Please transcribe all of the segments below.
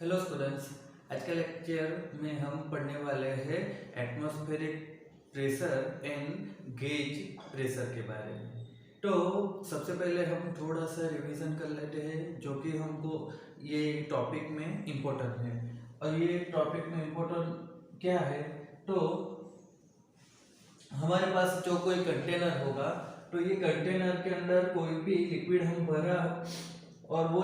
Hello students, आज के lecture में हम पढ़ने वाले हैं atmospheric pressure and gauge pressure के बारे में। तो सबसे पहले हम थोड़ा सा रिवीजन कर लेते हैं जो कि हमको ये टॉपिक में इम्पोर्टेंट है। और ये टॉपिक में इम्पोर्टेंट क्या है, तो हमारे पास जो कोई कंटेनर होगा तो ये कंटेनर के अंदर कोई भी लिक्विड हम भरा और वो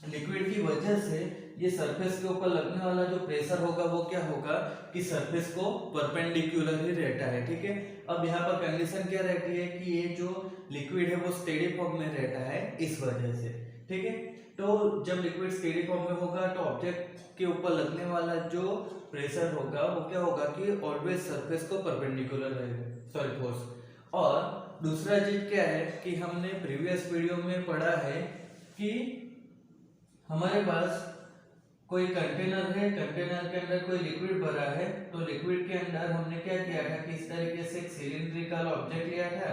लिक्विड की वजह से ये सरफेस के ऊपर लगने वाला जो प्रेशर होगा वो क्या होगा कि सरफेस को परपेंडिकुलर ही रहता है। ठीक है, अब यहाँ पर कंडीशन क्या रहती है कि ये जो लिक्विड है वो स्टेडी फॉर्म में रहता है इस वजह से। ठीक है, तो जब लिक्विड स्टेडी फॉर्म में होगा तो ऑब्जेक्ट के ऊपर लगने वाला जो प्रेशर होगा वो क्या होगा कि ऑलवेज सरफेस को परपेंडिकुलर रहेगा, सॉरी फोर्स। और दूसरा चीज क्या है कि हमने प्रीवियस वीडियो में पढ़ा है कि हमारे पास कोई कंटेनर है, कंटेनर के अंदर कोई लिक्विड भरा है, तो लिक्विड के अंदर हमने क्या किया था कि इस तरीके से एक सिलिंड्रिकल ऑब्जेक्ट लिया था।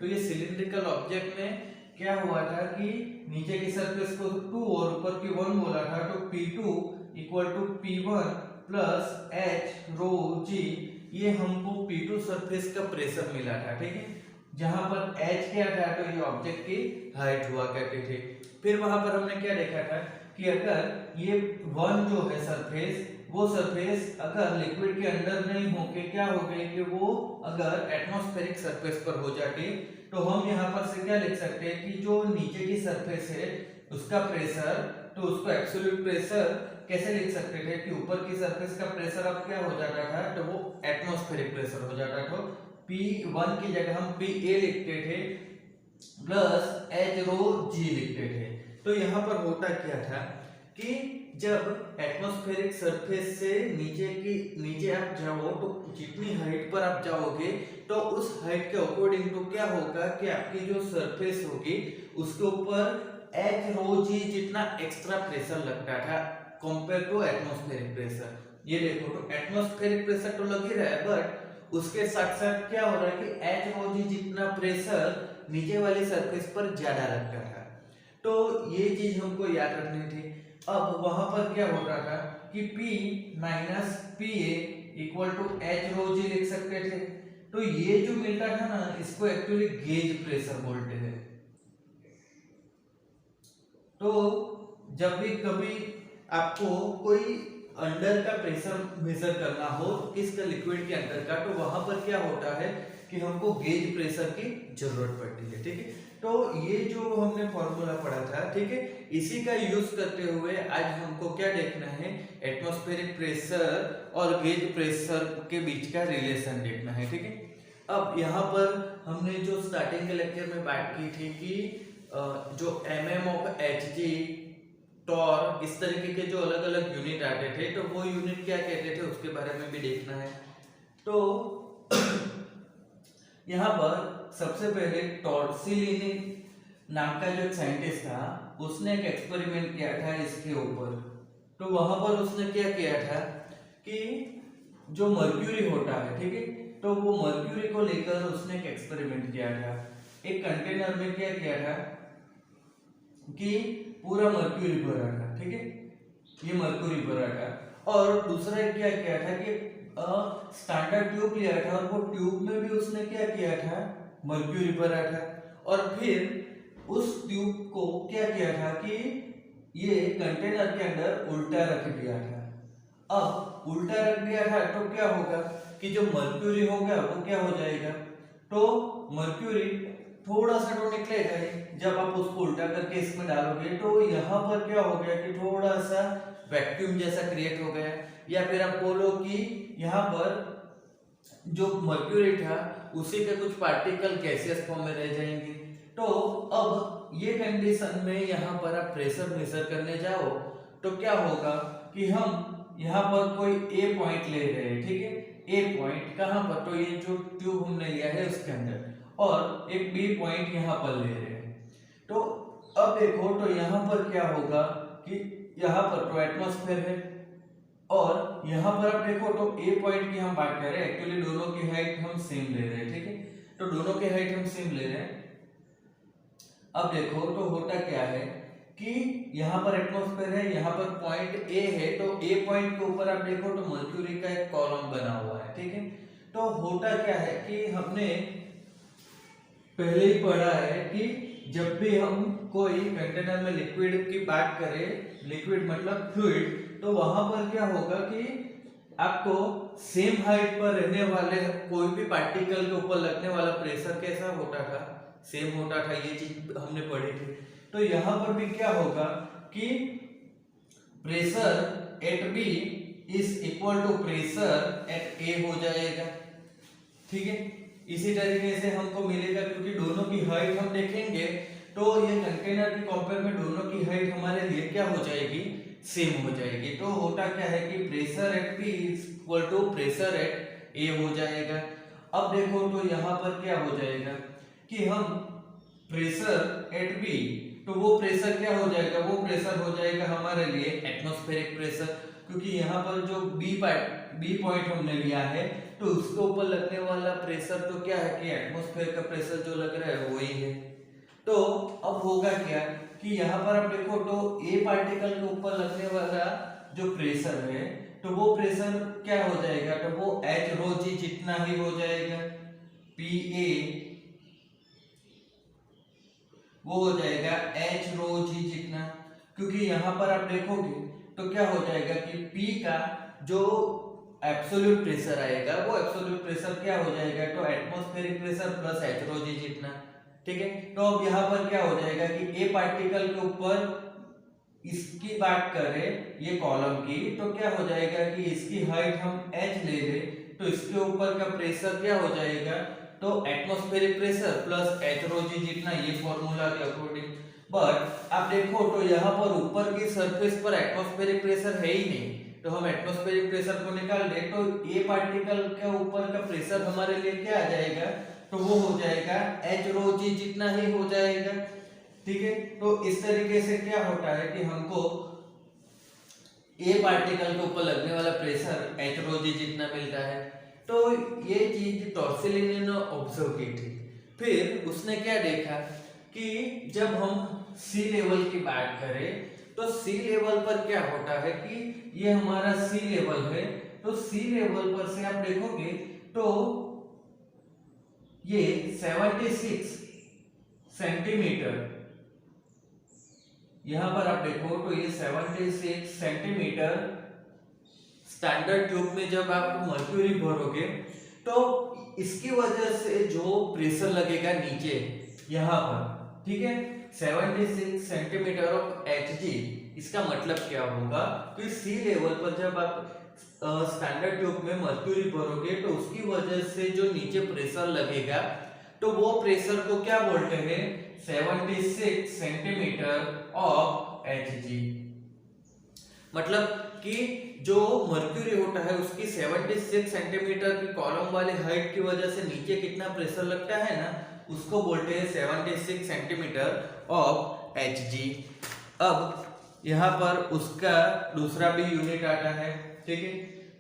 तो ये सिलिंड्रिकल ऑब्जेक्ट में क्या हुआ था कि नीचे की सरफेस को 2 और ऊपर की 1 बोला था, तो P2 equal to P1 plus H rho G, ये हमको P2 सरफेस का प्रेशर मिला था। ठीक है, जहां पर H क्या था तो ये ऑब्जेक्ट की हाइट हुआ करती थी। फिर वहां पर हमने क्या देखा था कि अगर ये 1 जो है सरफेस, वो सरफेस अगर लिक्विड के अंदर नहीं होके क्या हो गई कि वो अगर एटमॉस्फेरिक सरफेस पर हो जाती, तो हम यहाँ पर से क्या लिख सकते हैं कि जो नीचे की सरफेस है उसका प्रेशर, तो उसको एब्सोल्यूट प्रेशर कैसे लिख सकते थे कि ऊपर की सरफेस का प्रेशर अब क्या हो जाता था, तो वो एटमॉस्फेरिक प्रेशर हो जाता था। P1 की जगह हम PA लिखते थे प्लस H रो G लिखते थे। तो यहाँ पर होता क्या था कि जब एटमॉस्फेरिक सरफेस से नीचे आप जाओ तो जितनी हाइट पर आप जाओगे तो उस हाइट के अकॉर्डिंग तो क्या होगा कि आपकी जो सरफेस होगी उसके ऊपर H रो G जितना एक्स्ट्रा प्रेशर लगता था कंपेयर टू एटमॉस्फेरिक प्रेशर। ये देखो, तो एटमॉस्फेरिक प्रेशर तो लग ही रहा है, बट उसके साथ साथ क्या हो रहा है कि H रो G जितना प्रेशर नीचे वाली सरफेस पर ज्यादा लगता था। तो ये चीज हमको याद रखनी थी। अब वहां पर क्या हो रहा था कि P minus PA equal to H rho G लिख सकते थे। तो ये जो मिलता था ना, इसको एक्चुअली गेज प्रेशर बोलते हैं। तो जब भी कभी आपको कोई अंडर का प्रेशर मेजर करना हो किसका, लिक्विड के अंदर का, तो वहां पर क्या होता है कि हमको गेज प्रेशर की जरूरत पड़ती है। ठीक है, तो ये जो हमने फॉर्मूला पढ़ा था, ठीक है, इसी का यूज करते हुए आज हमको क्या देखना है, एटमॉस्फेरिक प्रेशर और गेज प्रेशर के बीच का रिलेशन देखना है। ठीक है, अब यहाँ पर हमने जो स्टार्टिंग के लेक्चर में बात की थी कि जो mm ऑफ Hg, टॉर, इस तरीके के जो अलग अलग यूनिट आते थे, तो वो यूनिट क्या कहते थे उसके बारे में भी देखना है। तो यहाँ पर सबसे पहले टॉर्सिलिनी नाम का जो एक साइंटिस्ट था उसने एक एक्सपेरिमेंट किया था इसके ऊपर। तो वहां पर उसने क्या किया था कि जो मर्क्यूरी होता है, ठीक है, तो वो मर्क्यूरी को लेकर उसने एक एक्सपेरिमेंट किया था। एक कंटेनर में क्या किया था कि पूरा मर्क्यूरी भरा था, ठीक है, ये मर्क्यूरी भरा था। और दूसरा क्या किया था कि स्टैंडर्ड ट्यूब लिया था और वो ट्यूब में भी उसने क्या किया था, मर्क्यूरी भरा था। और फिर उस ट्यूब को क्या किया था कि ये कंटेनर के अंदर उल्टा रख दिया था। अब उल्टा रख दिया था तो क्या होगा कि जो मर्क्यूरी होगा वो क्या हो जाएगा, तो मर्क्यूरी थोड़ा सा तो निकलेगा ही। जब आप उसको उल्टा करके इसमें डालोगे तो यहाँ पर क्या हो गया कि थोड़ा सा वैक्यूम जैसा क्रिएट हो गया, या फिर आप बोलो कि यहाँ पर जो मर्क्यूरी था उसी के कुछ पार्टिकल गैसियस फॉर्म में रह जाएंगे। तो अब ये कंडीशन में यहाँ पर आप प्रेशर मेजर करने जाओ तो क्या होगा कि हम यहाँ पर कोई ए पॉइंट ले रहे हैं, ठीक है, ए पॉइंट कहाँ पर, तो ये जो ट्यूब हमने लिया है उसके अंदर, और एक बी पॉइंट यहाँ पर ले रहे हैं। तो अब देखो, तो यहाँ पर क्या होगा कि यहाँ पर तो एटमॉस्फेयर है और यहाँ पर आप देखो तो ए पॉइंट की हम बात कर रहे हैं, एक्चुअली दोनों की हाइट हम सेम ले रहे हैं, ठीक है, तो दोनों की हाइट हम सेम ले रहे हैं। अब देखो तो होता क्या है कि यहाँ पर एटमॉस्फेयर है, यहाँ पर पॉइंट ए है, तो ए पॉइंट के ऊपर आप देखो तो मर्क्यूरी का एक कॉलम बना हुआ है, ठीक है। तो होता क्या है कि हमने पहले ही पढ़ा है कि जब भी हम कोई कंटेनर में लिक्विड की बात करें, लिक्विड मतलब फ्लूइड, तो वहां पर क्या होगा कि आपको सेम हाइट पर रहने वाले कोई भी पार्टिकल के ऊपर लगने वाला प्रेशर कैसा होता था, सेम होता था, ये चीज हमने पढ़ी थी। तो यहाँ पर भी क्या होगा कि pressure at B is equal to pressure at A हो जाएगा, ठीक है। इसी तरीके से हमको मिलेगा, क्योंकि दोनों की हाइट हम देखेंगे तो ये कंटेनर की कंपेयर में दोनों की हाइट हमारे लिए क्या हो जाएगी, सेम हो जाएगी। तो होता क्या है कि pressure at B is equal to pressure at A हो जाएगा। अब देखो तो यहाँ पर क्या हो जाएगा कि हम प्रेशर एट बी, तो वो प्रेशर क्या हो जाएगा, वो प्रेशर हो जाएगा हमारे लिए एटमॉस्फेरिक प्रेशर, क्योंकि यहाँ पर जो बी पॉइंट हमने लिया है तो उसके ऊपर लगने वाला प्रेशर तो क्या है कि एटमॉस्फेयर का प्रेशर जो लग रहा है वही है। तो अब होगा क्या कि यहाँ पर आप देखो तो ए पार्टिकल के ऊपर लगने वाला जो प्रेशर है तो वो प्रेशर क्या हो जाएगा, तो वो एच रो जी जितना ही हो जाएगा, पी ए वो हो जाएगा एच रो जी जितना, क्योंकि यहाँ पर आप देखोगे तो क्या हो जाएगा कि P का जो एब्सोल्यूट प्रेशर आएगा वो एब्सोल्यूट प्रेशर क्या हो जाएगा, तो एटमॉस्फेरिक प्रेशर प्लस एच रो जी जितना, ठीक है। तो अब यहाँ पर क्या हो जाएगा कि ए पार्टिकल के ऊपर इसकी बात करें ये कॉलम की, तो क्या हो जाएगा कि इसकी हाइट हम h ले ले तो इसके ऊपर का प्रेशर क्या हो जाएगा, तो एटमॉस्फेरिक प्रेशर प्लस एच रो जी जितना, ये फॉर्मूला के अकॉर्डिंग। बट आप देखो तो यहाँ पर ऊपर की सरफेस पर एटमॉस्फेरिक प्रेशर है ही नहीं, तो हम एटमॉस्फेरिक प्रेशर को निकाल दे तो ए पार्टिकल के ऊपर का प्रेशर हमारे लिए क्या आ जाएगा, तो वो हो जाएगा एच रो जी जितना ही हो जाएगा, ठीक है। तो इस तरीके से क्या होता है कि हमको ए पार्टिकल के ऊपर लगने वाला प्रेशर एच रो जी जितना मिलता है। तो ये चीज टॉर्सिलिनी ने ऑब्जर्व की थी। फिर उसने क्या देखा कि जब हम सी लेवल की बात करें तो सी लेवल पर क्या होता है कि ये हमारा सी लेवल है, तो सी लेवल पर से आप देखोगे तो ये 76 सेंटीमीटर, यहां पर आप देखो तो ये 76 सेंटीमीटर स्टैंडर्ड ट्यूब में जब आप मर्क्यूरी भरोगे तो इसकी वजह से जो प्रेशर लगेगा नीचे यहाँ पर, ठीक है, 76 सेंटीमीटर ऑफ Hg, इसका मतलब क्या होगा कि सी लेवल पर जब आप स्टैंडर्ड ट्यूब में मर्क्यूरी भरोगे तो उसकी वजह से जो नीचे प्रेशर लगेगा तो वो प्रेशर को क्या बोलते हैं, 76 सेंटीमीटर ऑफ Hg। मतलब कि जो मर्क्यूरी होता है उसकी 76 सेंटीमीटर की कॉलम वाली हाइट की वजह से नीचे कितना प्रेशर लगता है ना, उसको बोलते हैं 76 सेंटीमीटर ऑफ Hg। अब यहाँ पर उसका दूसरा भी यूनिट आता है, ठीक है।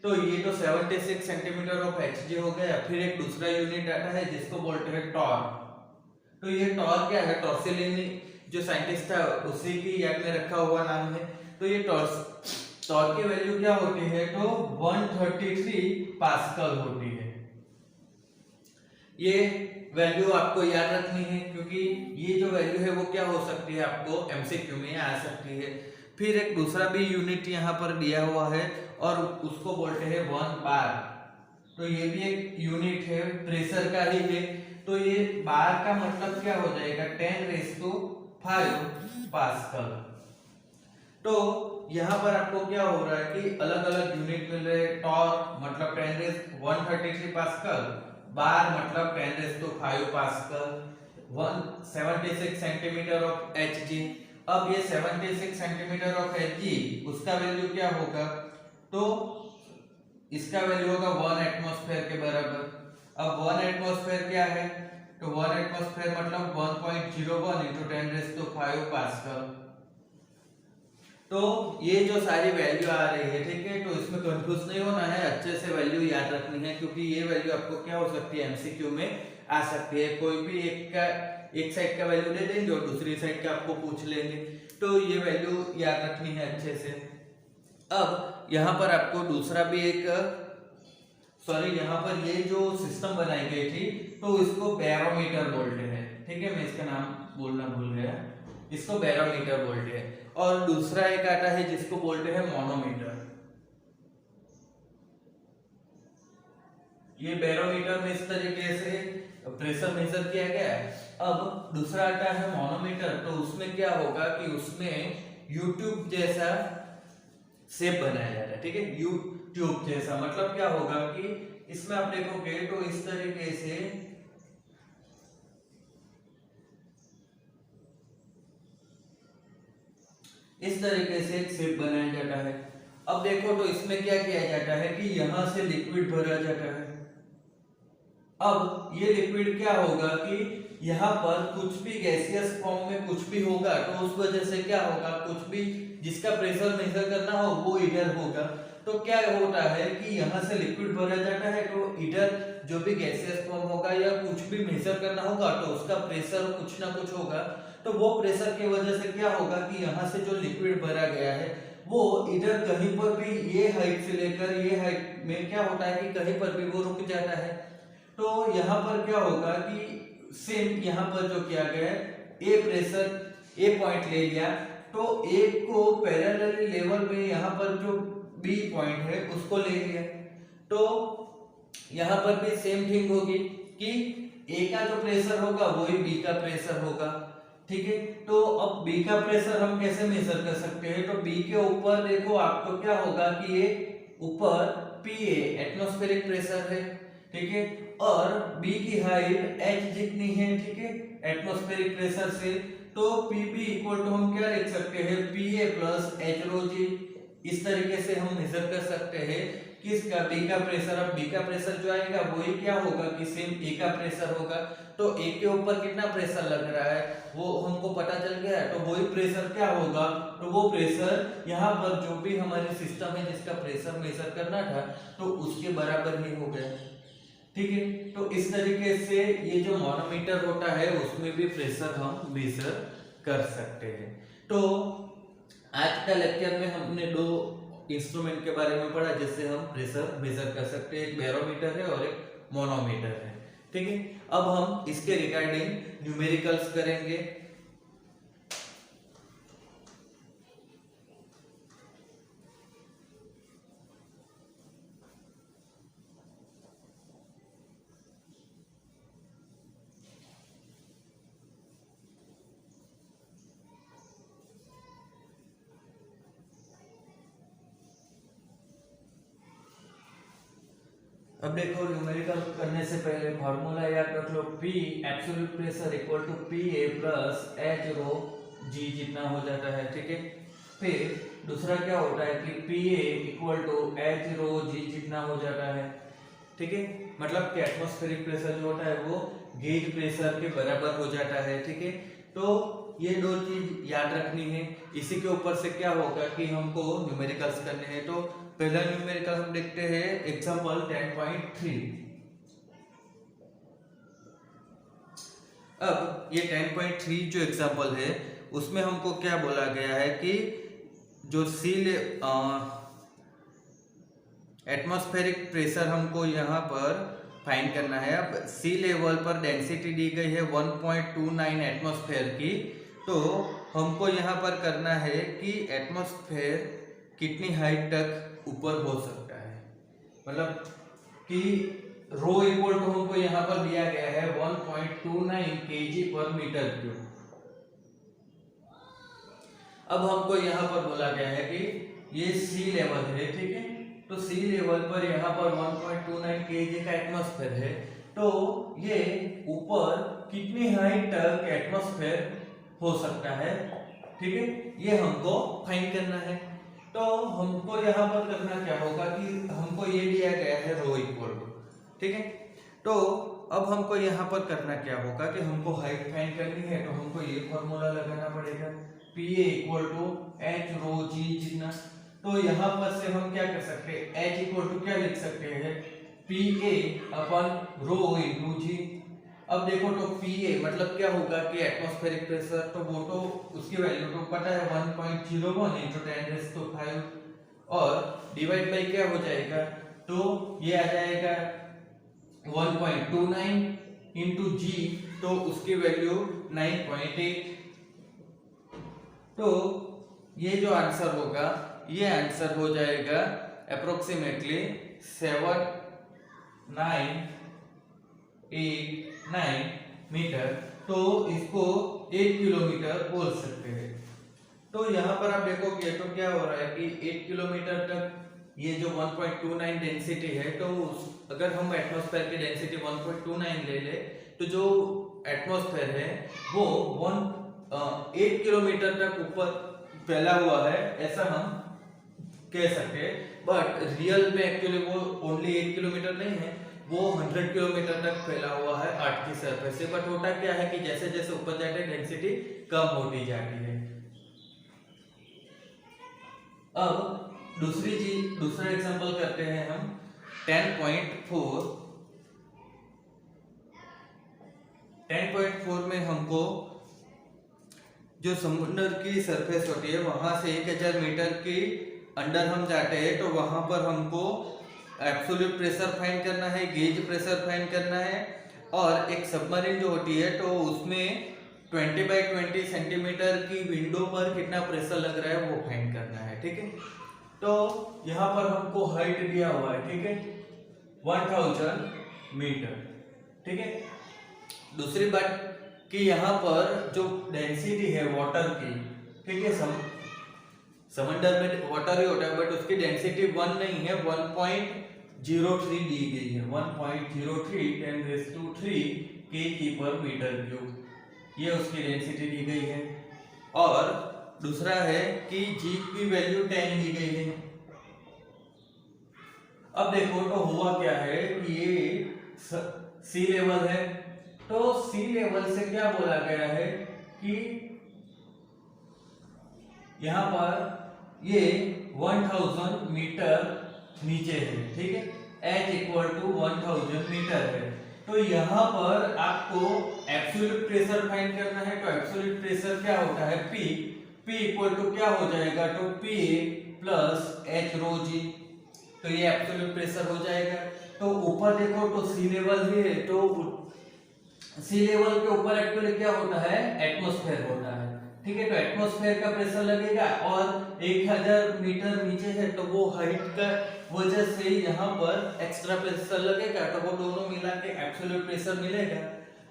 तो ये तो 76 सेंटीमीटर ऑफ Hg हो गया। फिर एक दूसरा यूनिट आता है जिसको बोलते हैं टॉर्क। तो ये टॉर्क क्या है, टॉर्सिलिनी जो साइंटिस्ट था उसी की याद में रखा हुआ नाम है। तो ये टॉर्क की वैल्यू क्या होती है, तो 133 पास्कल होती है। ये वैल्यू आपको याद रखनी है क्योंकि ये जो वैल्यू है वो क्या हो सकती है, आपको एमसीक्यू में आ सकती है। फिर एक दूसरा भी यूनिट यहाँ पर दिया हुआ है और उसको बोलते हैं 1 बार। तो ये भी एक यूनिट है, प्रेशर का ही है। तो ये बार का मतलब क्या हो जाएगा, 10⁵ पास्कल। तो यहाँ पर आपको क्या हो रहा है कि अलग अलग यूनिट मिल रहे हैं। टॉर्क मतलब 133 पास्कल, बार मतलब 10⁵ पास्कल, 76 सेंटीमीटर ऑफ Hg। अब ये 76 सेंटीमीटर ऑफ Hg उसका वैल्यू क्या होगा, तो इसका वैल्यू होगा 1 एटमॉस्फेयर के बराबर। अब 1 एटमॉस्फेयर क्या है, तो 1 एटमॉस्फेयर मतलब 1.01 × 10⁵ पास्कल। तो ये जो सारी वैल्यू आ रही है, ठीक है, तो इसमें कंफ्यूज नहीं होना है, अच्छे से वैल्यू याद रखनी है क्योंकि ये वैल्यू आपको क्या हो सकती है, एमसीक्यू में आ सकती है। कोई भी एक साइड का वैल्यू दे देंगे और दूसरी साइड का आपको पूछ लेंगे। तो ये वैल्यू याद रखनी है अच्छे से। अब यहाँ पर आपको दूसरा भी एक यहाँ पर ये जो सिस्टम बनाई गई थी तो इसको बैरोमीटर बोलते हैं, ठीक है। मैं इसका नाम बोलना भूल गया, इसको बैरोमीटर बोलते हैं। और दूसरा एक आता है जिसको बोलते हैं मोनोमीटर। ये बैरोमीटर में इस तरीके से प्रेशर मेजर किया गया है। अब दूसरा आता है मोनोमीटर, तो उसमें क्या होगा कि उसमें यूट्यूब जैसा शेप बनाया जाता है, ठीक है। यूट्यूब जैसा मतलब क्या होगा कि इसमें आप देखोगे तो इस तरीके से एक शेप बनाया जाता है। अब देखो तो इसमें क्या किया जाता है कि यहां से लिक्विड भरा जाता है। अब ये लिक्विड क्या होगा कि यहाँ पर कुछ भी गैसियस फॉर्म में कुछ भी होगा तो उस वजह से क्या होगा, कुछ भी जिसका प्रेशर मेजर करना हो वो इधर होगा। तो क्या होता है कि यहाँ से लिक्विड भरा जाता है तो इधर जो भी गैसियस फॉर्म होगा या कुछ भी मेजर करना होगा तो उसका प्रेशर कुछ ना कुछ होगा। तो वो प्रेशर की वजह से क्या होगा कि यहाँ से जो लिक्विड भरा गया है वो इधर कहीं पर भी ये हाइट से लेकर ये हाइट में क्या होता है कि कहीं पर भी वो रुक जाता है। तो यहाँ पर क्या होगा कि सेम यहाँ पर जो किया गया है ए प्रेशर ए पॉइंट ले लिया तो ए को पैरेलल लेवल में यहाँ पर जो बी पॉइंट है उसको ले लिया। तो यहाँ पर भी सेम थिंग होगी कि ए का जो प्रेशर होगा वही बी का प्रेशर होगा, ठीक है। तो अब बी का प्रेशर हम कैसे मेजर कर सकते हैं, तो बी के ऊपर देखो आपको क्या होगा कि ये ऊपर पीए एटमॉस्फेरिक प्रेशर है, ठीक है। और बी की हाइट h जितनी है, ठीक है, एटमॉस्फेरिक प्रेशर से, तो Pb इक्वल टू हम क्या लिख सकते हैं Pa प्लस h रो जी। इस तरीके से हम मेजर कर सकते हैं किसका, बी का प्रेशर। अब बी का प्रेशर जो आएगा वही क्या होगा कि सेम ए का प्रेशर होगा। तो ए के ऊपर कितना प्रेशर लग रहा है वो हमको पता चल गया है, तो वही प्रेशर क्या होगा, तो वो प्रेशर यहाँ पर जो भी हमारे सिस्टम है जिसका प्रेशर मेजर करना था तो उसके बराबर ही हो गया, ठीक है। तो इस तरीके से ये जो मोनोमीटर होता है उसमें भी प्रेशर हम मेजर कर सकते हैं। तो आज का लेक्चर में हमने दो इंस्ट्रूमेंट के बारे में पढ़ा जिससे हम प्रेशर मेजर कर सकते हैं, एक बैरोमीटर है और एक मोनोमीटर है, ठीक है। अब हम इसके रिगार्डिंग न्यूमेरिकल्स करेंगे। अब देखो न्यूमेरिकल करने से पहले फार्मूला याद रख लो, P absolute pressure equal to Pa plus H rho G जितना हो जाता है, ठीक है। फिर दूसरा क्या होता है कि Pa equal to H rho G जितना हो जाता है, ठीक है। मतलब कि एटमॉस्फेरिक प्रेशर जो होता है वो गेज प्रेशर के बराबर हो जाता है, ठीक है। तो ये दो चीज याद रखनी है। इसी के ऊपर से क्या होगा कि हमको न्यूमेरिकल्स करने हैं। तो पहला न्यूमेरिकल हम देखते हैं एग्जांपल 10.3। अब ये 10.3 जो एग्जांपल है उसमें हमको क्या बोला गया है कि जो एटमॉस्फेरिक प्रेशर हमको यहाँ पर फाइंड करना है। अब सी लेवल पर डेंसिटी दी गई है 1.29 एटमॉस्फेयर की, तो हमको यहाँ पर करना है कि एटमॉस्फेयर कितनी हाइट तक ऊपर हो सकता है। मतलब कि रो इक्वल टू हमको यहाँ पर दिया गया है 1.29 kg पर मीटर क्यूब। अब हमको यहाँ पर बोला गया है कि ये सी लेवल है, ठीक है। तो सी लेवल पर यहाँ पर 1.29 kg का एटमॉस्फेयर है, तो ये ऊपर कितनी हाइट तक एटमॉस्फेयर हो सकता है, ठीक है, ये हमको फाइंड करना है। तो हमको यहाँ पर करना क्या होगा कि हमको ये दिया गया है रो इक्वल टू, ठीक है। तो अब हमको यहाँ पर करना क्या होगा कि हमको हाइट फाइंड करनी है, तो हमको ये फॉर्मूला लगाना पड़ेगा Pa equal to H rho G जितना। तो यहाँ पर से हम क्या कर सकते हैं, H इक्वल टू क्या लिख सकते हैं, Pa अपन रो इंटू G। अब देखो तो पीए मतलब क्या होगा कि एटमॉस्फेरिक प्रेशर, तो वो तो उसकी वैल्यू तो पता है 1.01 × 10⁵ और डिवाइड बाय क्या हो जाएगा, तो ये आ जाएगा 1.29 × g, तो उसकी वैल्यू 9.8। तो ये जो आंसर होगा ये आंसर हो जाएगा अप्रोक्सीमेटली 7989 मीटर। तो इसको 1 किलोमीटर बोल सकते हैं। तो यहाँ पर आप देखोगे तो क्या हो रहा है कि 1 किलोमीटर तक ये जो 1.29 डेंसिटी है, तो अगर हम एटमॉस्फेयर की डेंसिटी 1.29 ले ले तो जो एटमॉस्फेयर है वो 8 किलोमीटर तक ऊपर फैला हुआ है, ऐसा हम कह सकते हैं। बट रियल में एक्चुअली वो ओनली 8 किलोमीटर नहीं है, वो 100 किलोमीटर तक फैला हुआ है अर्थ की सरफेस से। बट होता क्या है कि जैसे जैसे ऊपर जाते हैं डेंसिटी कम होती जाती है। अब दूसरा एग्जांपल करते हैं हम 10.4 में हमको जो समुद्र की सरफेस होती है वहां से 1000 मीटर की अंडर हम जाते हैं, तो वहां पर हमको एब्सोल्यूट प्रेशर फाइंड करना है, गेज प्रेशर फाइंड करना है, और एक सबमरीन जो होती है तो उसमें 20/20 सेंटीमीटर की विंडो पर कितना प्रेशर लग रहा है वो फाइंड करना है। ठीक है, तो यहाँ पर हमको हाइट दिया हुआ है, ठीक है, 1000 मीटर। ठीक है, दूसरी बात कि यहाँ पर जो डेंसिटी है वाटर की, ठीक है, समंदर में वाटर ही होता है बट उसकी डेंसिटी 1 नहीं है, 1.03 दी गई है, 1.03 10⁻³ kg/m³, ये उसकी डेंसिटी दी गई है। और दूसरा है कि g की वैल्यू 10 दी गई है। अब देखो तो हुआ क्या है कि ये सी लेवल है, तो सी लेवल से क्या बोला गया है कि यहां पर ये 1000 मीटर नीचे है। ठीक है, h = 1000 मीटर है। तो यहाँ पर आपको एब्सोल्यूट प्रेशर फाइंड करना है, तो एब्सोल्यूट प्रेशर क्या होता है, P = क्या हो जाएगा, तो PA + h⍴g, तो ये एब्सोल्यूट प्रेशर हो जाएगा। तो ऊपर देखो तो सी लेवल है, तो सी लेवल के ऊपर एक्चुअली क्या होता है, एटमॉस्फेयर होता है। ठीक है, तो एटमॉस्फेयर का प्रेशर लगेगा और 1000 मीटर नीचे है तो वो हाइट का वजह से यहाँ पर एक्स्ट्रा प्रेशर लगेगा, तो वो दोनों मिला के एब्सोल्यूट प्रेशर मिलेगा।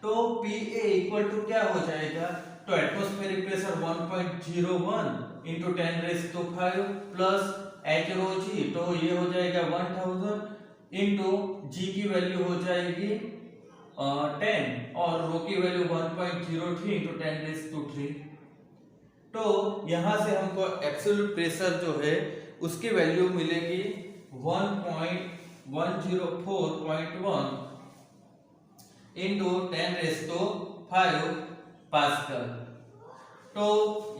तो PA = क्या हो जाएगा, तो एटमॉस्फेरिक प्रेशर 1.01 × 10⁵ प्लस h⍴g, तो ये हो जाएगा 1000 × g की वैल्यू हो जाएगी 10 और रो की वैल्यू 1.03 × 10⁻³ तो यहां से हमको एब्सोल्यूट प्रेशर जो है उसकी वैल्यू मिलेगी 1.1041 × 10⁵ पास्कल। तो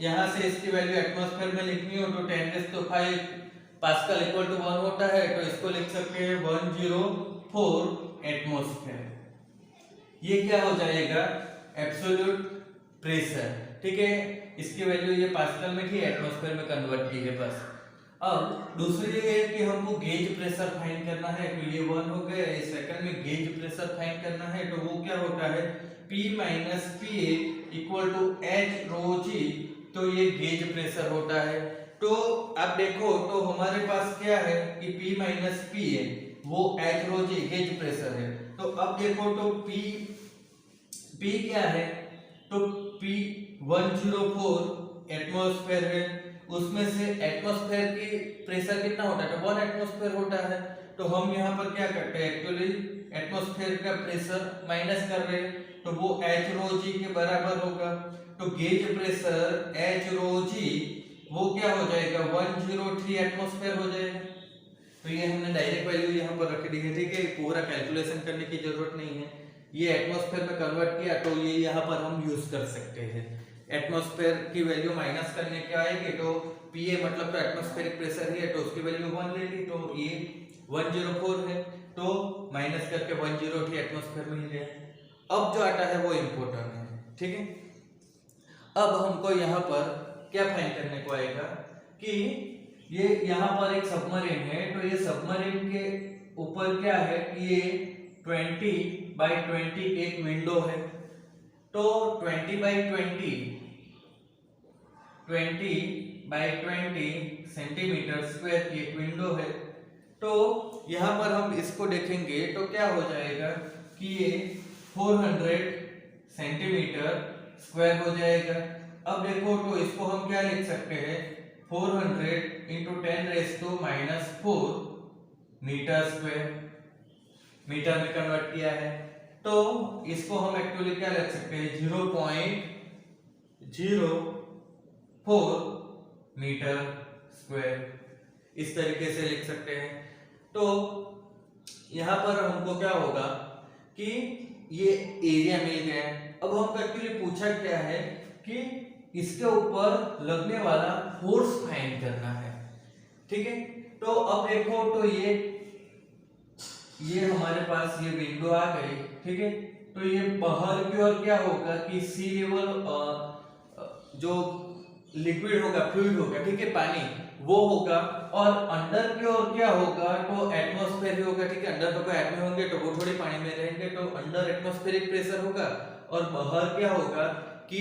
यहां से इसकी वैल्यू एटमॉस्फेयर में लिखनी हो तो 10⁵ पास्कल = 1 होता है, तो इसको लिख सकते हैं 104 एटमॉस्फेयर। ये क्या हो जाएगा, एब्सोल्यूट प्रेशर। ठीक है, इसकी वैल्यू ये पास्कल में थी, एटमॉस्फेयर में कन्वर्ट की है बस। अब दूसरी है कि हमको गेज प्रेशर फाइंड करना है, तो ये 1 हो गया। सेकंड में गेज प्रेशर फाइंड करना है, तो वो क्या होता है, P - PA = h⍴g, तो ये गेज प्रेशर होता है। तो अब देखो तो हमारे पास क्या है कि P - PA वो h⍴g गेज प्रेशर है। तो अब देखो तो P क्या है, तो P 104 एटमॉस्फेयर है, उसमें से एटमॉस्फेयर की प्रेशर कितना होता है, तो 1 एटमॉस्फेयर होता है। तो हम यहाँ पर क्या करते हैं, एक्चुअली एटमॉस्फेयर का प्रेशर माइनस कर रहे हैं, तो वो h⍴g के बराबर होगा। तो गेज प्रेशर h⍴g वो क्या हो जाएगा, 103 एटमॉस्फेयर हो जाएगा। तो ये हमने डायरेक्ट वैल्यू यहाँ पर रख दी है। ठीक है, पूरा कैलकुलेशन करने की जरूरत नहीं है, ये एटमॉस्फेयर में कन्वर्ट किया तो ये यहाँ पर हम यूज कर सकते हैं। एटमॉस्फेयर की वैल्यू माइनस करने के आएगी तो PA मतलब तो एटमॉस्फेरिक प्रेशर ही है, तो उसकी वैल्यू 1 ले ली, तो ये 104 है, तो माइनस करके 103 एटमॉस्फेयर मिल गया। अब जो आता है वो इम्पोर्टेंट है, ठीक है। अब हमको यहाँ पर क्या फाइंड करने को आएगा कि ये यहाँ पर एक सबमरीन है, तो ये सबमरीन के ऊपर क्या है कि ये 20x20 एक विंडो है। तो 20x20 सेंटीमीटर स्क्वायर की एक विंडो है। तो यहाँ पर हम इसको देखेंगे तो क्या हो जाएगा कि ये 400 सेंटीमीटर स्क्वायर हो जाएगा। अब देखो तो इसको हम क्या लिख सकते हैं, 400 इंटू 10⁻⁻⁴ मीटर स्क्वायर, मीटर में कन्वर्ट किया है। तो इसको हम एक्चुअली क्या लिख सकते हैं, 0.04 मीटर स्क्वायर, इस तरीके से लिख सकते हैं। तो यहां पर हमको क्या होगा कि ये एरिया मिल गया है। अब हमको एक्चुअली पूछा क्या है कि इसके ऊपर लगने वाला फोर्स फाइंड करना है, ठीक है। तो अब देखो तो ये हमारे पास ये विंडो आ गई, ठीक है। तो ये बाहर की ओर क्या होगा कि सी लेवल जो लिक्विड होगा, फ्लूइड होगा, ठीक है, पानी वो होगा, और अंदर की ओर क्या होगा तो एटमॉस्फेयर ही होगा, ठीक है। अंदर तो कोई आदमी होंगे तो वो थोड़ी पानी में रहेंगे, तो अंदर एटमॉस्फेरिक प्रेशर होगा, और बाहर क्या होगा कि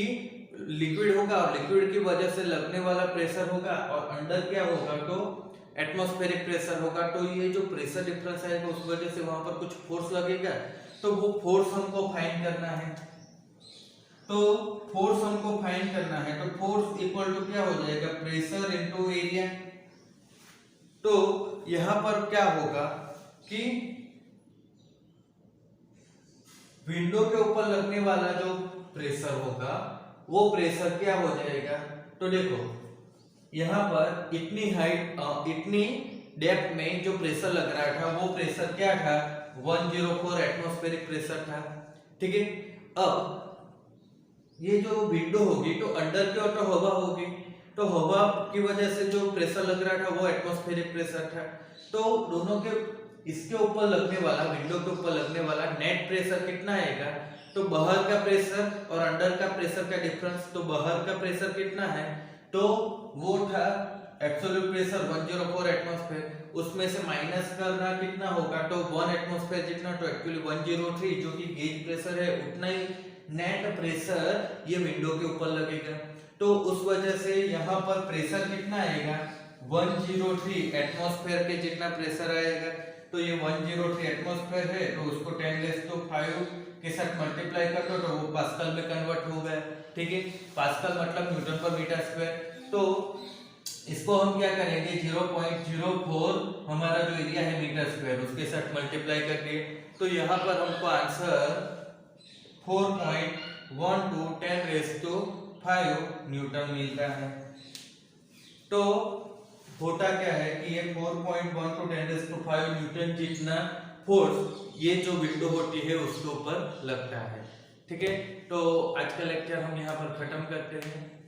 लिक्विड होगा, और लिक्विड की वजह से लगने वाला प्रेशर होगा, और अंदर क्या होगा तो एटमॉस्फेरिक प्रेशर होगा। तो ये जो प्रेशर डिफरेंस आएगा उस वजह से वहां पर कुछ फोर्स लगेगा, तो वो फोर्स हमको फाइंड करना है। तो फोर्स हमको फाइंड करना है, तो फोर्स इक्वल टू क्या हो जाएगा, प्रेशर इनटू एरिया। तो यहां पर क्या होगा कि विंडो के ऊपर लगने वाला जो प्रेशर होगा वो प्रेशर क्या हो जाएगा, तो देखो यहां पर इतनी हाइट, इतनी डेप्थ में जो प्रेशर लग रहा था वो प्रेशर क्या था, 104 एटमॉस्फेरिक प्रेशर था, ठीक है। अब ये जो विंडो होगी तो अंदर की ओर तो हवा होगी, तो हवा की वजह से जो प्रेशर लग रहा था वो एटमॉस्फेरिक प्रेशर था। तो दोनों के इसके ऊपर लगने वाला, विंडो के ऊपर लगने वाला नेट प्रेशर कितना आएगा, तो बाहर का प्रेशर और अंदर का प्रेशर का डिफरेंस, तो बाहर का प्रेशर कितना है, तो वो था एब्सोल्यूट प्रेशर 104 एटमॉस्फेयर, उसमें से माइनस करना कितना होगा, तो 1 एटमॉस्फेयर जितना, तो एक्चुअली 103 जो कि गेज प्रेशर है उतना ही नेट प्रेशर ये विंडो के ऊपर लगेगा। तो उस वजह से यहाँ पर प्रेशर कितना आएगा, 103 एटमॉस्फेयर के जितना प्रेशर आएगा। तो ये 103 एटमॉस्फेयर है, तो उसको 10⁵ के साथ मल्टीप्लाई कर दो तो वो पास्कल में कन्वर्ट हो गया, ठीक है। पास्कल मतलब न्यूटन पर मीटर स्क्वायर। तो इसको हम क्या करेंगे, 0.04 हमारा जो एरिया है मीटर स्क्वायर उसके साथ मल्टीप्लाई करके, तो यहाँ पर हमको आंसर 4.12 न्यूटन मिलता है। तो होता क्या है कि ये 4.12 न्यूटन जितना फोर्स ये जो विंडो होती है उसके ऊपर लगता है, ठीक है। तो आज का लेक्चर हम यहाँ पर खत्म करते हैं।